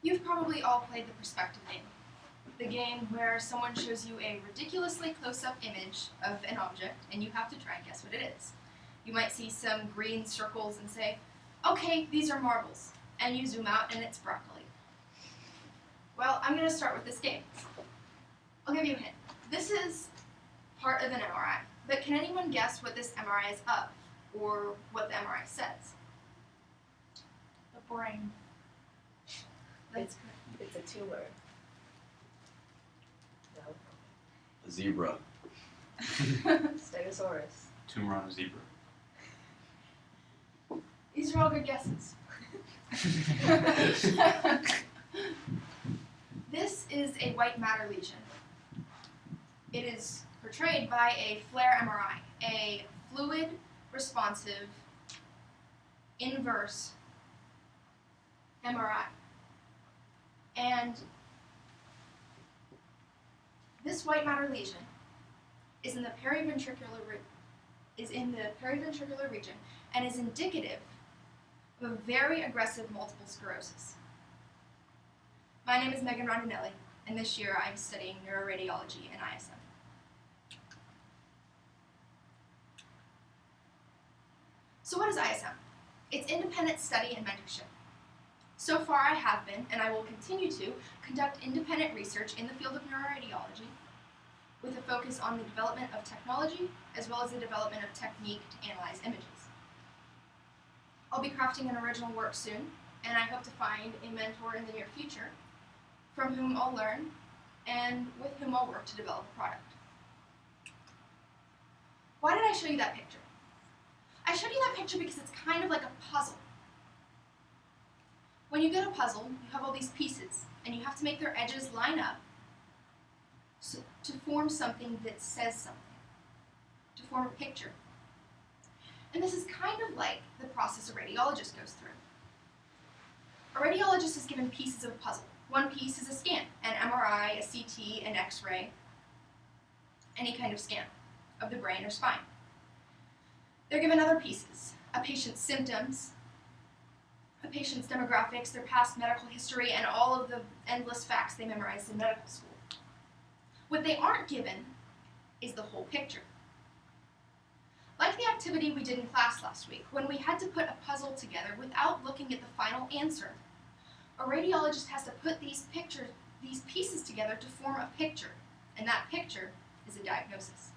You've probably all played the perspective game, the game where someone shows you a ridiculously close-up image of an object and you have to try and guess what it is. You might see some green circles and say, okay, these are marbles, and you zoom out and it's broccoli. Well, I'm going to start with this game. I'll give you a hint. This is part of an MRI, but can anyone guess what this MRI is of, or what the MRI says? The brain. That's It's a tumor. No. A zebra. Stegosaurus. Tumor on a zebra. These are all good guesses. This is a white matter lesion. It is portrayed by a FLAIR MRI, a fluid, responsive, inverse MRI. And this white matter lesion is in the periventricular region and is indicative of a very aggressive multiple sclerosis. My name is Megan Rondinelli, and this year I'm studying neuroradiology in ISM. So what is ISM? It's independent study and mentorship. So far I have been, and I will continue to, conduct independent research in the field of neuroradiology with a focus on the development of technology as well as the development of technique to analyze images. I'll be crafting an original work soon, and I hope to find a mentor in the near future from whom I'll learn and with whom I'll work to develop a product. Why did I show you that picture? I showed you that picture because it's kind of like a puzzle. When you get a puzzle, you have all these pieces, and you have to make their edges line up to form something that says something, to form a picture. And this is kind of like the process a radiologist goes through. A radiologist is given pieces of a puzzle. One piece is a scan, an MRI, a CT, an X-ray, any kind of scan of the brain or spine. They're given other pieces, a patient's symptoms, a patient's demographics, their past medical history, and all of the endless facts they memorized in medical school. What they aren't given is the whole picture. Like the activity we did in class last week, when we had to put a puzzle together without looking at the final answer, a radiologist has to put these pieces together to form a picture, and that picture is a diagnosis.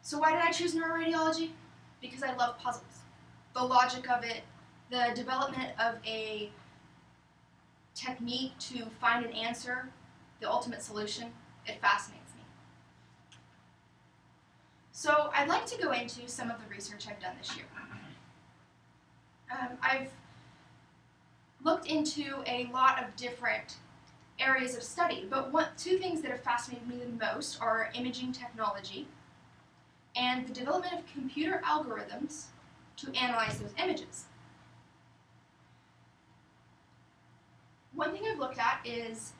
So why did I choose neuroradiology? Because I love puzzles. The logic of it, the development of a technique to find an answer, the ultimate solution, it fascinates me. So I'd like to go into some of the research I've done this year. I've looked into a lot of different areas of study, but two things that have fascinated me the most are imaging technology and the development of computer algorithms to analyze those images. One thing I've looked at is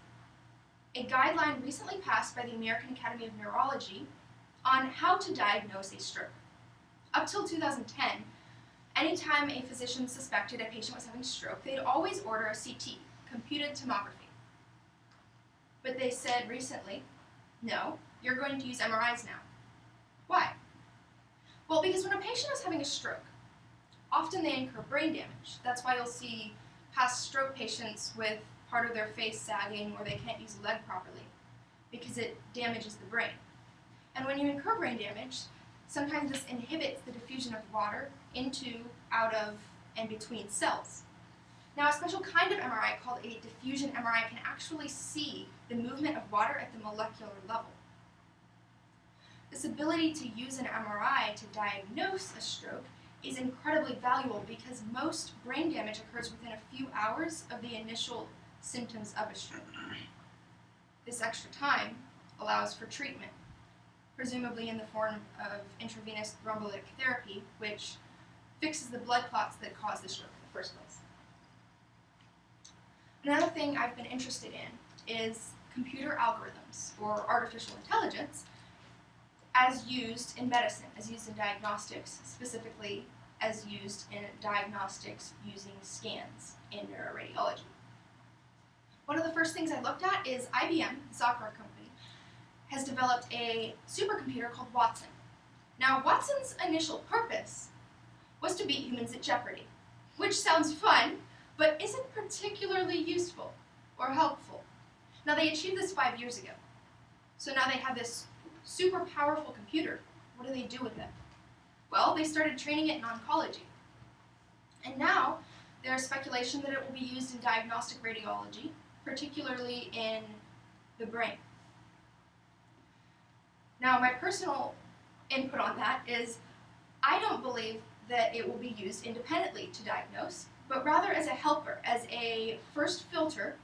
a guideline recently passed by the American Academy of Neurology on how to diagnose a stroke. Up till 2010, anytime a physician suspected a patient was having a stroke, they'd always order a CT, computed tomography. But they said recently, no, you're going to use MRIs now. Why? Well, because when a patient is having a stroke, often they incur brain damage. That's why you'll see past stroke patients with part of their face sagging or they can't use a leg properly, because it damages the brain. And when you incur brain damage, sometimes this inhibits the diffusion of water into, out of, and between cells. Now, a special kind of MRI called a diffusion MRI can actually see the movement of water at the molecular level. This ability to use an MRI to diagnose a stroke is incredibly valuable because most brain damage occurs within a few hours of the initial symptoms of a stroke. This extra time allows for treatment, presumably in the form of intravenous thrombolytic therapy, which fixes the blood clots that cause the stroke in the first place. Another thing I've been interested in is computer algorithms, or artificial intelligence, as used in medicine, as used in diagnostics, specifically as used in diagnostics using scans in neuroradiology. One of the first things I looked at is IBM, the software company, has developed a supercomputer called Watson. Now, Watson's initial purpose was to beat humans at Jeopardy, which sounds fun, but isn't particularly useful or helpful. Now, they achieved this 5 years ago. So now they have this super powerful computer. What do they do with it? Well, they started training it in oncology. And now there's speculation that it will be used in diagnostic radiology, particularly in the brain. Now, my personal input on that is I don't believe that it will be used independently to diagnose, but rather as a helper, as a first filter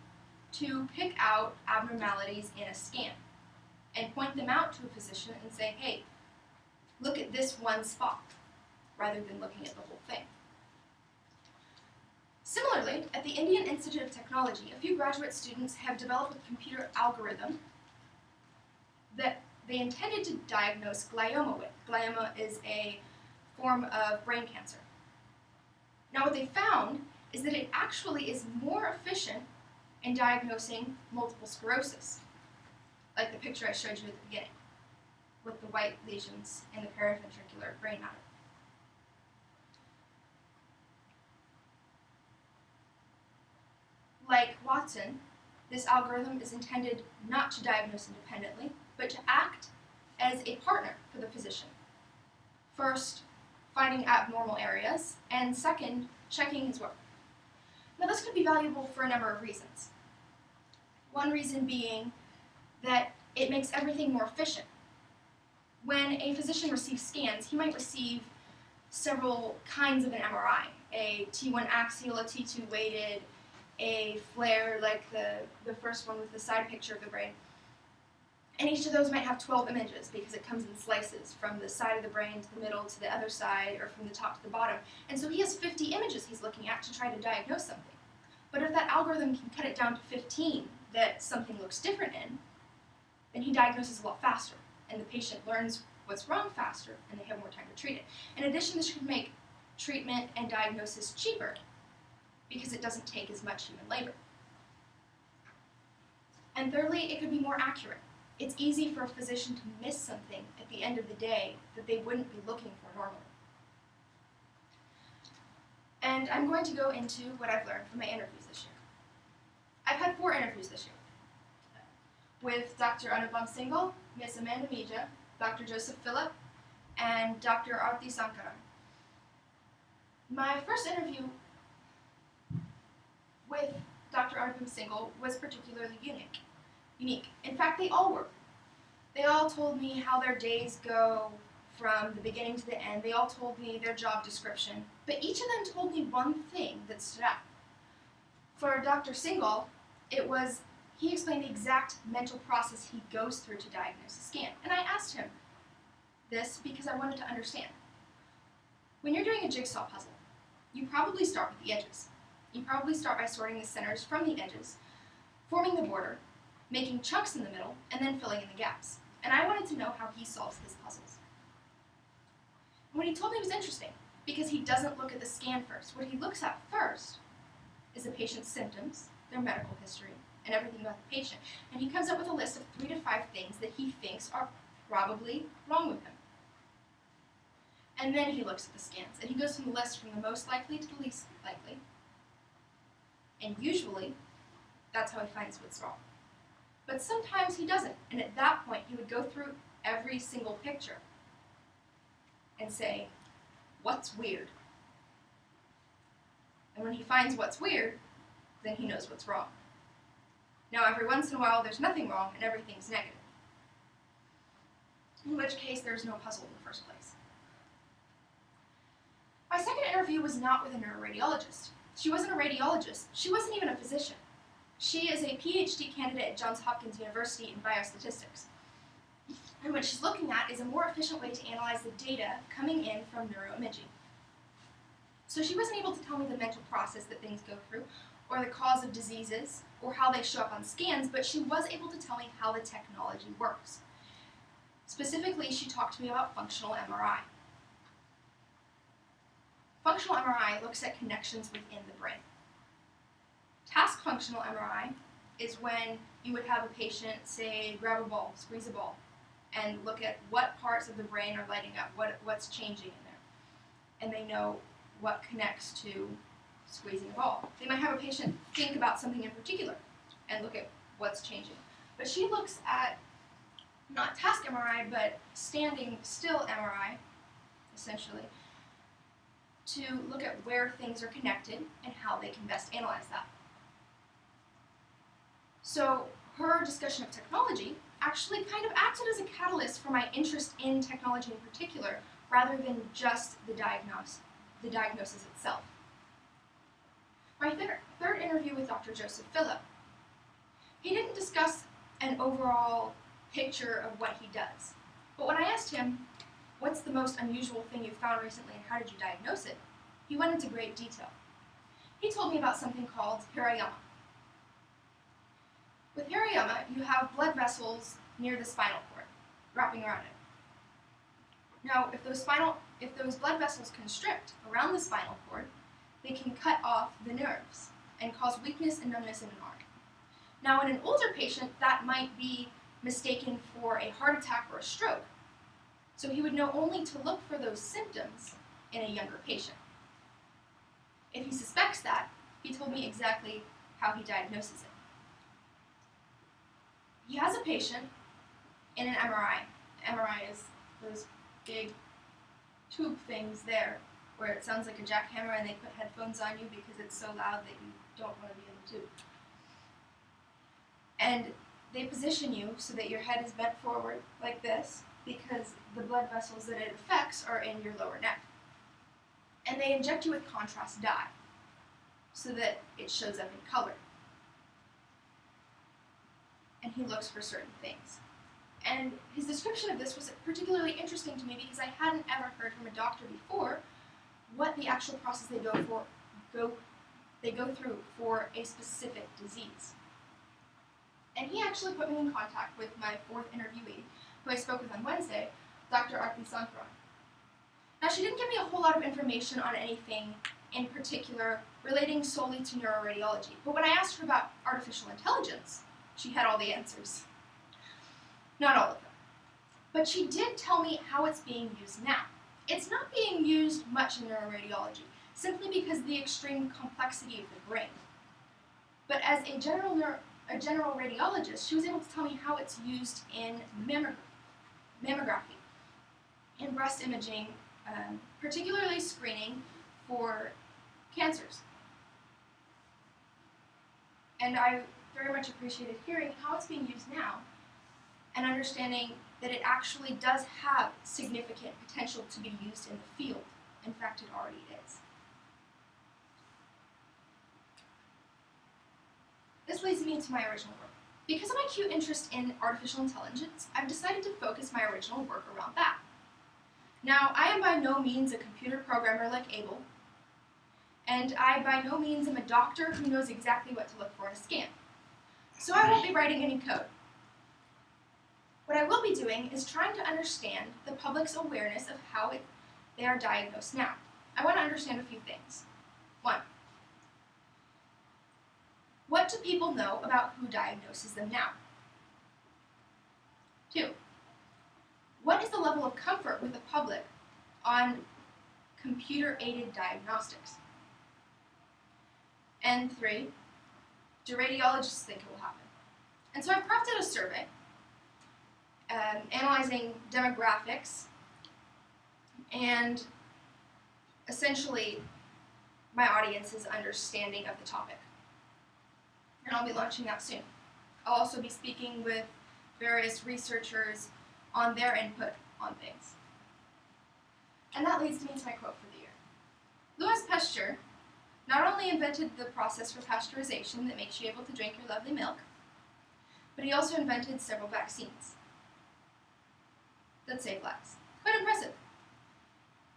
to pick out abnormalities in a scan and point them out to a physician and say, hey, look at this one spot, rather than looking at the whole thing. Similarly, at the Indian Institute of Technology, a few graduate students have developed a computer algorithm that they intended to diagnose glioma with. Glioma is a form of brain cancer. Now, what they found is that it actually is more efficient in diagnosing multiple sclerosis, like the picture I showed you at the beginning, with the white lesions in the paraventricular brain matter. Like Watson, this algorithm is intended not to diagnose independently, but to act as a partner for the physician. First, finding abnormal areas, and second, checking his work. Now, this could be valuable for a number of reasons. One reason being that it makes everything more efficient. When a physician receives scans, he might receive several kinds of an MRI, a T1 axial, a T2 weighted, a flare like the first one with the side picture of the brain. And each of those might have 12 images because it comes in slices from the side of the brain to the middle to the other side, or from the top to the bottom. And so he has 50 images he's looking at to try to diagnose something. But if that algorithm can cut it down to 15 that something looks different in, then he diagnoses a lot faster, and the patient learns what's wrong faster, and they have more time to treat it. In addition, this could make treatment and diagnosis cheaper because it doesn't take as much human labor. And thirdly, it could be more accurate. It's easy for a physician to miss something at the end of the day that they wouldn't be looking for normally. And I'm going to go into what I've learned from my interviews this year. I've had 4 interviews this year with Dr. Anupam Singhal, Ms. Amanda Mija, Dr. Joseph Phillip, and Dr. Arti Sankaran. My first interview with Dr. Anupam Singhal was particularly unique. In fact, they all were. They all told me how their days go from the beginning to the end. They all told me their job description. But each of them told me one thing that stood out. For Dr. Singhal, he explained the exact mental process he goes through to diagnose a scan. And I asked him this because I wanted to understand. When you're doing a jigsaw puzzle, you probably start with the edges. You probably start by sorting the centers from the edges, forming the border, making chunks in the middle, and then filling in the gaps. And I wanted to know how he solves his puzzles. And what he told me was interesting, because he doesn't look at the scan first. What he looks at first is the patient's symptoms, their medical history, and everything about the patient. And he comes up with a list of 3 to 5 things that he thinks are probably wrong with him. And then he looks at the scans, and he goes from the list from the most likely to the least likely. And usually, that's how he finds what's wrong. But sometimes he doesn't, and at that point he would go through every single picture and say, what's weird? And when he finds what's weird, then he knows what's wrong. Now, every once in a while there's nothing wrong and everything's negative, in which case there's no puzzle in the first place. My second interview was not with a neuroradiologist. She wasn't a radiologist. She wasn't even a physician. She is a PhD candidate at Johns Hopkins University in biostatistics. And what she's looking at is a more efficient way to analyze the data coming in from neuroimaging. So she wasn't able to tell me the mental process that things go through, or the cause of diseases, or how they show up on scans, but she was able to tell me how the technology works. Specifically, she talked to me about functional MRI. Functional MRI looks at connections within the brain. Task functional MRI is when you would have a patient, say, grab a ball, squeeze a ball, and look at what parts of the brain are lighting up, what's changing in there. And they know what connects to squeezing a ball. They might have a patient think about something in particular and look at what's changing. But she looks at not task MRI, but standing still MRI, essentially, to look at where things are connected and how they can best analyze that. So her discussion of technology actually kind of acted as a catalyst for my interest in technology in particular, rather than just the diagnosis itself. My third interview with Dr. Joseph Phillip, he didn't discuss an overall picture of what he does. But when I asked him, what's the most unusual thing you found recently and how did you diagnose it, he went into great detail. He told me about something called hirayama. With hirayama, you have blood vessels near the spinal cord, wrapping around it. Now, if those blood vessels constrict around the spinal cord, they can cut off the nerves and cause weakness and numbness in an arm. Now, in an older patient, that might be mistaken for a heart attack or a stroke. So he would know only to look for those symptoms in a younger patient. If he suspects that, he told me exactly how he diagnoses it. He has a patient in an MRI. MRI is those big tube things there where it sounds like a jackhammer and they put headphones on you because it's so loud that you don't want to be in the tube. And they position you so that your head is bent forward like this because the blood vessels that it affects are in your lower neck. And they inject you with contrast dye so that it shows up in color. And he looks for certain things. And his description of this was particularly interesting to me because I hadn't ever heard from a doctor before what the actual process they go through for a specific disease. And he actually put me in contact with my fourth interviewee, who I spoke with on Wednesday, Dr. Arti Sankran. Now, she didn't give me a whole lot of information on anything in particular relating solely to neuroradiology, but when I asked her about artificial intelligence, she had all the answers. Not all of them. But she did tell me how it's being used now. It's not being used much in neuroradiology, simply because of the extreme complexity of the brain. But as a general radiologist, she was able to tell me how it's used in mammography, in breast imaging, particularly screening for cancers. And I very much appreciated hearing how it's being used now and understanding that it actually does have significant potential to be used in the field. In fact, it already is. This leads me to my original work. Because of my acute interest in artificial intelligence, I've decided to focus my original work around that. Now, I am by no means a computer programmer like Abel, and I by no means am a doctor who knows exactly what to look for in a scan. So I won't be writing any code. What I will be doing is trying to understand the public's awareness of how they are diagnosed now. I want to understand a few things. 1. What do people know about who diagnoses them now? 2. What is the level of comfort with the public on computer-aided diagnostics? And 3, do radiologists think it will happen? And so I've crafted a survey analyzing demographics and essentially my audience's understanding of the topic. And I'll be launching that soon. I'll also be speaking with various researchers on their input on things. And that leads me to my quote for the year. Louis Pasteur not only invented the process for pasteurization that makes you able to drink your lovely milk, but he also invented several vaccines that save lives. Quite impressive.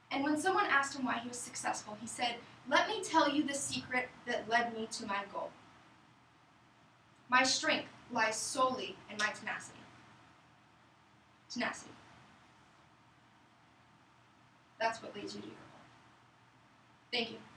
And when someone asked him why he was successful, he said, "Let me tell you the secret that led me to my goal. My strength lies solely in my tenacity." Tenacity. That's what leads you to your goal. Thank you.